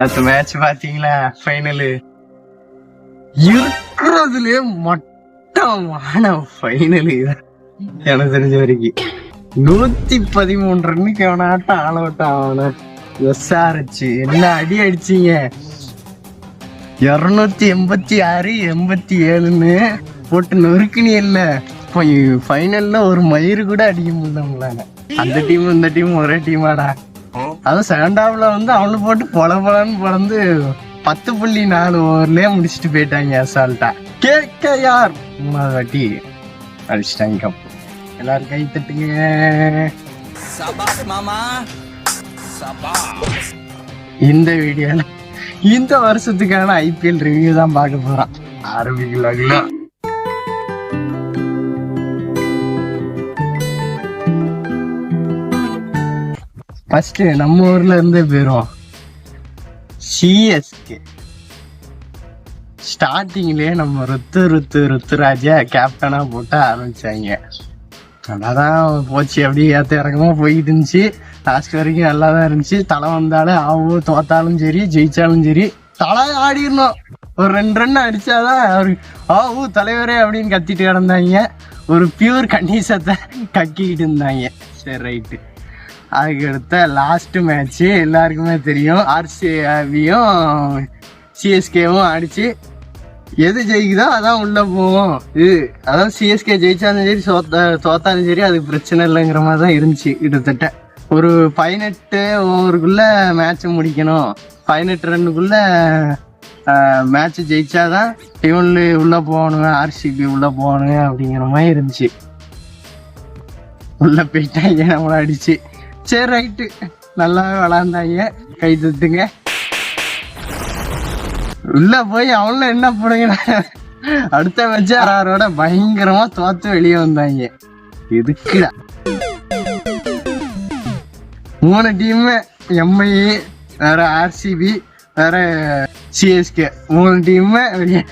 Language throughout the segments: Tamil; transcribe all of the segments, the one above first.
அந்த மேட்ச் பாத்தீங்களா? ஃபைனலு இருக்கிறதுலயே மட்டமான ஃபைனலு எனக்கு தெரிஞ்ச வரைக்கும் 113 ரன்னுக்கு எவனாட்டம் ஆள் அவுட் ஆகணும். எஸ்ஆர்ஹெச் என்ன அடி அடிச்சீங்க? 286 87ன்னு போட்டு நொறுக்குனி இல்ல. ஃபைனல்ல ஒரு மயிறு கூட அடிக்க முடியல உங்களால. அந்த டீம் இந்த டீம் ஒரே டீமாடா. அதுவும் செகண்ட் ஹாஃப்ல வந்து அவனு போட்டு பொலன்னு பிறந்து 10.4 ஓவர்லயே முடிச்சுட்டு போயிட்டாங்க அசால்ட்டா. KKR 3வது வாட்டி அடிச்சிட்டாங்க கப். எல்லாரும் கை தட்டுங்க. இந்த வீடியோல இந்த வருஷத்துக்கான IPL ரிவ்யூ தான் பார்க்க போறோம். ஆரம்பிக்கலாம். ஃபர்ஸ்ட் நம்ம ஊர்ல இருந்தே போயிரும். CSK ஸ்டார்டிங்லயே நம்ம ருத்துராஜா கேப்டனா போட்டு ஆரம்பிச்சாங்க. நல்லாதான் போச்சு. அப்படியே ஏத்த இறக்கமா போயிட்டு இருந்துச்சு. லாஸ்ட் வரைக்கும் நல்லா தான் இருந்துச்சு. தலை வந்தாலும் ஆவும், தோத்தாலும் சரி ஜெயிச்சாலும் சரி தலை ஆடிடணும். ஒரு 2 ரன் அடிச்சாதான் அவரு தலைவரே அப்படின்னு கத்திட்டு கிடந்தாங்க. ஒரு பியூர் கண்டிஷத்தை கக்கிக்கிட்டு இருந்தாங்க. சரி ரைட்டு. அதுக்கடுத்த லாஸ்ட் மேட்ச்சு எல்லாருக்குமே தெரியும். RCBயும் CSKவும் அடிச்சு எது ஜெயிக்குதோ அதான் உள்ள போவோம். அதான் CSK ஜெயிச்சாலும் சரி தோத்தாலும் சரி அதுக்கு பிரச்சனை இல்லைங்கிற மாதிரி தான் இருந்துச்சு. கிட்டத்தட்ட ஒரு 18 ஓவருக்குள்ள மேட்ச் முடிக்கணும். 18 ரன்னுக்குள்ள மேட்ச் ஜெயிச்சாதான் இவனு உள்ள போகணுங்க, RCB உள்ள போகணுங்க அப்படிங்கிற மாதிரி இருந்துச்சு. உள்ள போயிட்டாங்க நம்மள அடிச்சு. சரி ரைட்டு, நல்லா விளாண்டாங்க, கை தட்டுங்க. உள்ள போய் அவனும் என்ன பண்ணுங்க, அடுத்த மேட்ச் RRோட பயங்கரமா தோத்து வெளியே வந்தாங்க. எதுக்குடா 3 டீமு, MI வேற RCB வேற CSK 3 டீமு வெளியே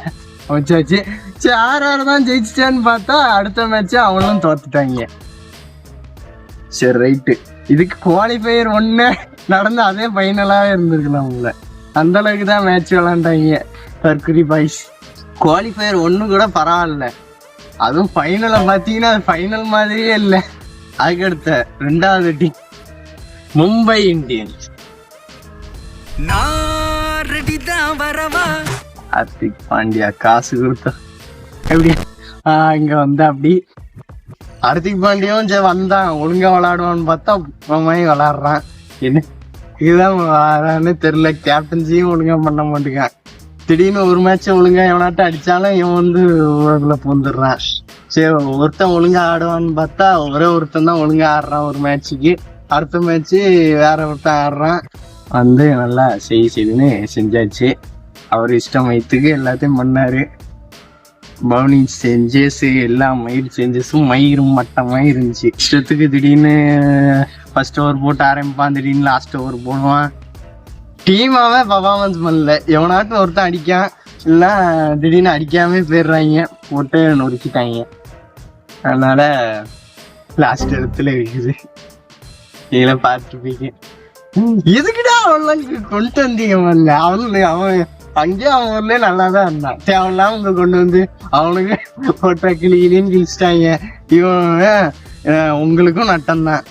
வச்சாச்சு. சரி RR தான் ஜெயிச்சிட்டான்னு பார்த்தா அடுத்த மேட்ச் அவனும் தோத்துட்டாங்க. சரி ரைட்டு. இதுக்கு குவாலிஃபயர் 1 நடந்து அதே ஃபைனலாகவே இருந்திருக்கலாம். உங்களை அந்த அளவுக்கு தான் மேட்ச் விளாண்டாங்க தற்குறி பாய்ஸ். குவாலிஃபயர் 1 கூட பரவாயில்ல. அதுவும் ஃபைனலை பார்த்தீங்கன்னா அது ஃபைனல் மாதிரியே இல்லை. அதுக்கடுத்த 2வது டீம் மும்பை இந்தியன்ஸ். ஹார்திக் பாண்டியா காசு கொடுத்தா எப்படி இங்க வந்து அப்படி ஹார்திக் பாண்டியாவும் சரி வந்தான், ஒழுங்கா விளையாடுவான்னு பார்த்தா விளையாடுறான். என்ன இதுதான் தெரியல. கேப்டன்சியும் ஒழுங்கா பண்ண மாட்டேங்கான். திடீர்னு ஒரு மேட்ச ஒழுங்கா எவனாட்டம் அடிச்சாலும் இவன் வந்து ஊருக்குள்ள பூந்துடுறான். சரி ஒருத்தன் ஒழுங்கா ஆடுவான்னு பார்த்தா ஒரே ஒருத்தன் தான் ஒழுங்கா ஆடுறான் ஒரு மேட்சுக்கு. அடுத்த மேட்ச்சு வேற ஒருத்தன் ஆடுறான். வந்து நல்லா செய்துன்னு செஞ்சாச்சு. அவர் இஷ்டம் வயிற்றுக்கு எல்லாத்தையும் பண்ணாரு. பவுலிங் சேஞ்சஸ் எல்லாம் மயிரும் மட்டமாக இருந்துச்சு. இஷ்டத்துக்கு திடீர்னு ஃபர்ஸ்ட் ஓவர் போட்டு ஆரம்பிப்பான், திடீர்னு லாஸ்ட் ஓவர் போடுவான். டீமாவே பர்ஃபார்மன்ஸ் பண்ணல. எவனாட்டும் ஒருத்தன் அடிக்கான், இல்லைன்னா திடீர்னு அடிக்காமே போயிடுறாங்க, போட்டு நொறுக்கிட்டாங்க. அதனால லாஸ்ட் இடத்துல இருக்குது. நீங்களே பார்த்துருப்பீங்க. எதுக்குடா அவன்லாம் கொண்டு வந்தீங்க? அவன் அங்கேயே அவன் ஊர்லயே நல்லா தான் இருந்தான். தேவையில்லாம இங்க கொண்டு வந்து அவனுக்கு போட்ட கிளின்னு கிழிச்சிட்டாங்க. இவன் உங்களுக்கும் நட்டம் தான்.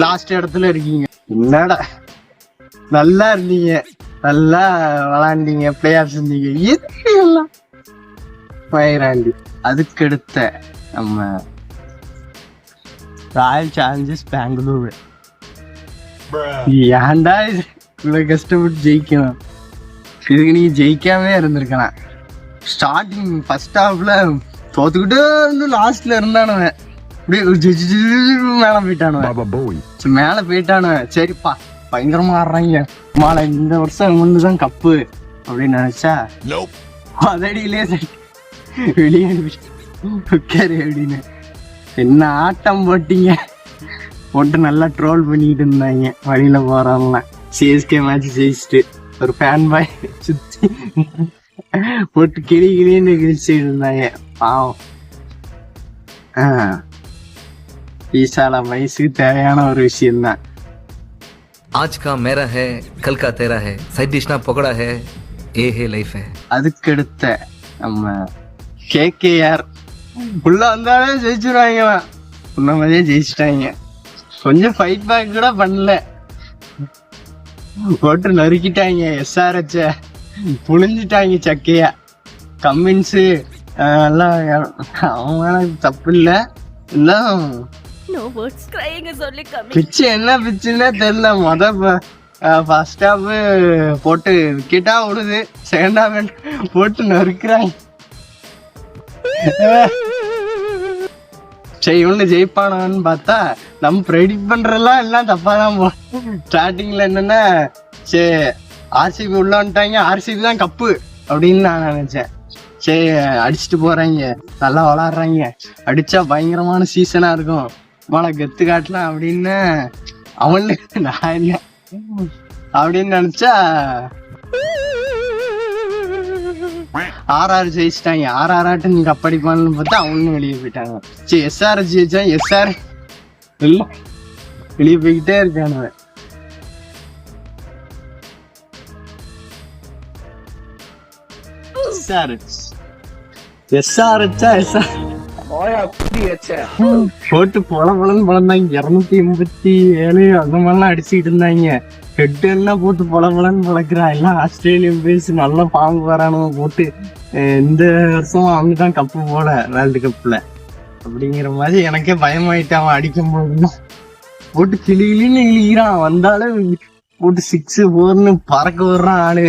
லாஸ்ட் இடத்துல இருக்கீங்க. என்னடா நல்லா இருந்தீங்க, நல்லா விளாண்டீங்க, பிளே ஆஃப் இருந்தீங்க, எதுக்கு எல்லாம் பயிராண்டி. அதுக்கடுத்த நம்ம ராயல் சேலஞ்சர்ஸ் பெங்களூரு. ஏன்டா இது இவ்வளவு கஷ்டப்பட்டு ஜெயிக்கணும்? இதுக்கு நீங்க ஜெயிக்காமே இருந்திருக்கலாம். ஸ்டார்டிங் ஃபர்ஸ்ட் ஹாஃப்ல தோத்துக்கிட்டே இருந்து லாஸ்ட்ல இருந்தானுவன் அப்படியே மேல போயிட்டானுவன். சரிப்பா பயங்கரமா ஆடுறாங்க மாலை, இந்த வருஷம் ஒண்ணுதான் கப்பு அப்படின்னு நினைச்சா அதடியிலே வெளியே அப்படின்னு என்ன ஆட்டம் போட்டீங்க. போட்டு நல்லா ட்ரோல் பண்ணிட்டு இருந்தாங்க வழியில போறாங்கலாம். CSK மேட்ச் ஜெயிச்சுட்டு ஒரு ஃபேன் பாய் சுத்தி போட்டு கிளின்னு கிழிச்சிட்டு இருந்தாங்க. பாவம். ஈசால வயசுக்கு தேவையான ஒரு விஷயம்தான். आज का मेरा है कल का तेरा है साइड डिश ना पकड़ा है ये है लाइफ है. அதுக்கடுத்த நம்ம கேகேஆர் உள்ள வந்தாலே ஜெயிச்சிருவாங்க. உன்ன மாதிரியே ஜெயிச்சிட்டாங்க. கொஞ்சம் ஃபைட் பேக் கூட பண்ணல, போட்டு நறுக்கிட்டாங்க. எஸ்ஆர்ஹெச்ச புழிஞ்சிட்டாங்க சக்கையா. கம்மின்ஸு எல்லாம் அவங்க தப்பு இல்லை. எல்லாம் பிச்சு என்ன பிச்சுன்னே தெரியல. ஃபர்ஸ்ட் ஹாஃப் போட்டு விக்கெட்டா விடுது, செகண்ட் ஹாஃப் போட்டு நறுக்கிறாங்க. சரி இவனு ஜெயிப்பானு பார்த்தா நம்ம ப்ரெடிக்ட் பண்றதெல்லாம் எல்லாம் தப்பாதான் போகும். ஸ்டார்டிங்ல என்னன்னா சரி ஆர்சிபி உள்ள வந்துட்டாங்க, ஆர்சிபி தான் கப்பு அப்படின்னு நான் நினைச்சேன். சரி அடிச்சுட்டு போறாங்க, நல்லா விளாடுறாங்க, அடிச்சா பயங்கரமான சீசனா இருக்கும், மழை கெத்து காட்டலாம் அப்படின்னு அவனுக்கு நான் இல்லை அப்படின்னு நினைச்சா ஆர்ஆர் ஜெயிச்சிட்டாங்க. ஆர்ஆர்ட்டு நீங்க கப்படிப்பான்னு பார்த்தா அவனும் வெளியே போயிட்டாங்க. சரி எஸ்ஆர் ஜெயிச்சா எஸ்ஆர் இல்ல வெளியே போய்கிட்டே இருக்கானுவ. போட்டு பொலன்னு பொழந்தாங்க. 287 அந்த மாதிரிலாம் அடிச்சுக்கிட்டு இருந்தாங்க. ஹெட் என்ன போட்டு பொலன்னு பொழக்கிறா. எல்லாம் ஆஸ்திரேலியன் பேஸ் நல்லா பாம்பு வரானு போட்டு இந்த வருஷம் அவங்க தான் கப்பு போல வேர்ல்டு கப்ல அப்படிங்கிற மாதிரி எனக்கே பயமாயிட்டு. அவன் அடிக்கும் போது போட்டு கிளின்னு இழிகிறான். வந்தாலும் போட்டு 6 4ன்னு பறக்க விடுறான் ஆளு.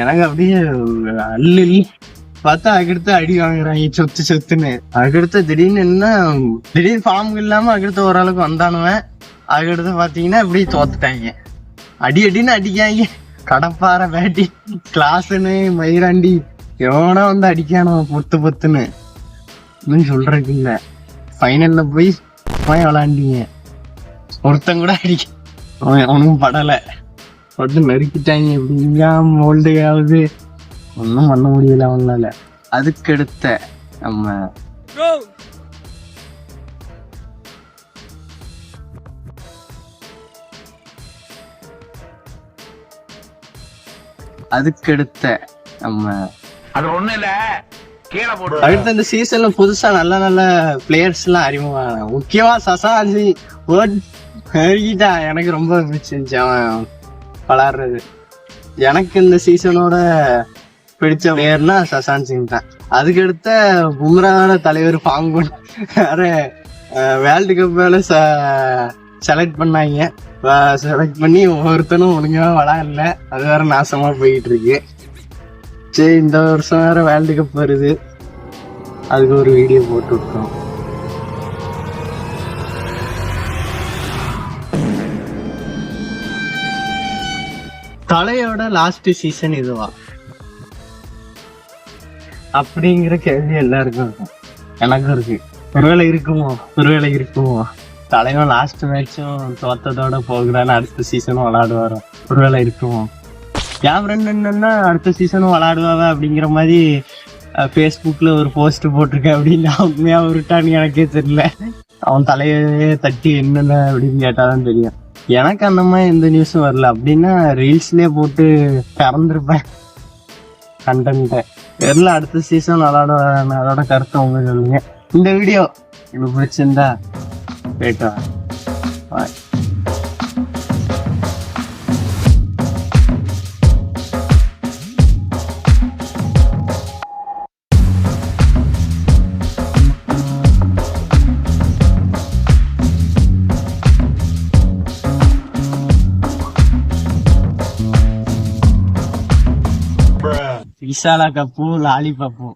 எனக்கு அப்படியே அல்ல பார்த்தா அதுக்கடுத்து அடி வாங்குறாங்க சொத்துன்னு. அதுக்கடுத்து திடீர்னு என்ன திடீர்னு ஃபார்ம் இல்லாம அதுக்கடுத்து ஓரளவுக்கு வந்தானுவேன். அதுக்கடுத்து பாத்தீங்கன்னா இப்படி தோத்துட்டாங்க. அடின்னு அடிக்காங்க. கடப்பாறை பேட்டி கிளாஸ்ன்னு மயிராண்டி எவனா வந்து அடிக்கானோ பொத்துன்னு இன்னும் சொல்றதுக்கு இல்ல. ஃபைனல்ல போய் விளாண்டிங்க, ஒருத்தன் கூட அடிக்க அவனுக்கும் படலை, போட்டு நறுக்கிட்டாங்க. எப்படிங்க மோல்டு ஆகுது, ஒன்றும் பண்ண முடியல அவங்களால. அதுக்கடுத்த நம்ம அடுத்த இந்த சீசன்ல புதுசா நல்ல பிளேயர்ஸ் எல்லாம் அறிமுகம். முக்கியமா சசாஞ்சி எனக்கு ரொம்ப பிடிச்சிருந்துச்சு அவன் விளாடுறது. எனக்கு இந்த சீசனோட பிடிச்ச பிளேயர்னா சசாந்த் சிங் தான். அதுக்கடுத்த பும்ராவோட தலைவர் ஃபார்ம் வேற வேர்ல்டு கப் வேலை செலக்ட் பண்ணாங்க. செலக்ட் பண்ணி ஒவ்வொருத்தனும் ஒழுங்கா விளாடல, அது வேற நாசமா போயிட்டு இருக்கு. சரி இந்த வருஷம் வேற வேர்ல்டு கப் வருது, அதுக்கு ஒரு வீடியோ போட்டு விட்டோம். தலையோட லாஸ்ட் சீசன் இதுவா அப்படிங்கிற கேள்வி எல்லாருக்கும் இருக்கும், எனக்கும் இருக்கு. ஒருவேளை இருக்குமோ தலைவன் லாஸ்ட் மேட்சும் தோத்ததோட போகிறான்னு அடுத்த சீசனும் விளையாடுவாரோ, ஒருவேளை இருக்குமோ. என் ஃப்ரெண்ட் என்னன்னா அடுத்த சீசனும் விளையாடுவாங்க அப்படிங்கிற மாதிரி ஃபேஸ்புக்ல ஒரு போஸ்ட் போட்டிருக்கேன். அப்படின்னு உண்மையா விட்டான்னு எனக்கே தெரியல. அவன் தலையே தட்டி என்னென்ன அப்படின்னு கேட்டாதான் தெரியும். எனக்கு அந்த மாதிரி எந்த நியூஸும் வரல. அப்படின்னா ரீல்ஸ்லயே போட்டு திறந்துருப்பேன் கண்டென்ட்டை. தெரியல அடுத்த சீசன் விளாடுவேன். அதோட கருத்தை உங்க சொல்லுங்க. இந்த வீடியோ எனக்கு பிடிச்சிருந்தா கேட்டா பாய். விசாலா கப்பு லாலிபப்பும்